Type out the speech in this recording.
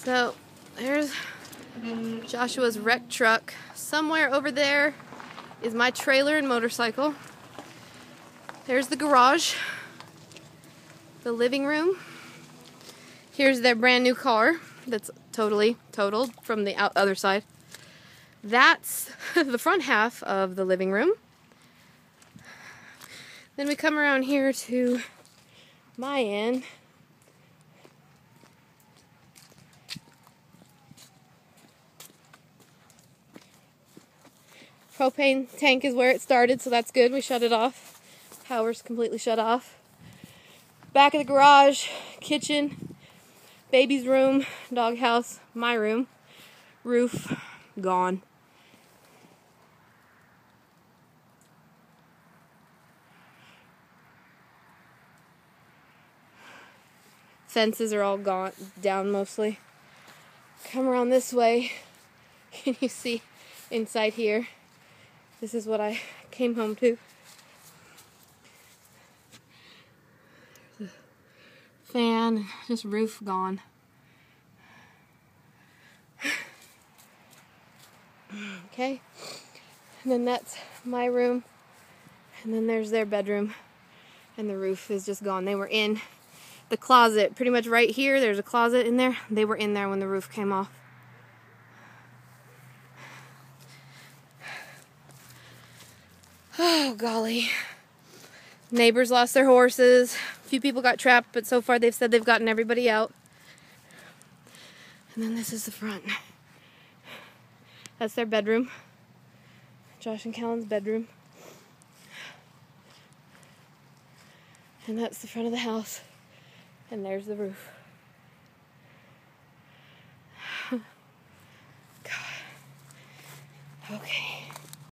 So there's Joshua's wrecked truck. Somewhere over there is my trailer and motorcycle. There's the garage, the living room. Here's their brand new car that's totally totaled from the other side. That's the front half of the living room. Then we come around here to my end. Propane tank is where it started, so that's good. We shut it off. Power's completely shut off. Back of the garage, kitchen, baby's room, doghouse, my room, roof, gone. Fences are all gone, down mostly. Come around this way, can you see inside here? This is what I came home to. There's a fan, just roof gone. Okay, and then that's my room, and then there's their bedroom, and the roof is just gone. They were in the closet, pretty much right here. There's a closet in there. They were in there when the roof came off. Oh, golly. Neighbors lost their horses. A few people got trapped, but so far they've said they've gotten everybody out. And then this is the front. That's their bedroom. Josh and Callan's bedroom. And that's the front of the house. And there's the roof. God. Okay.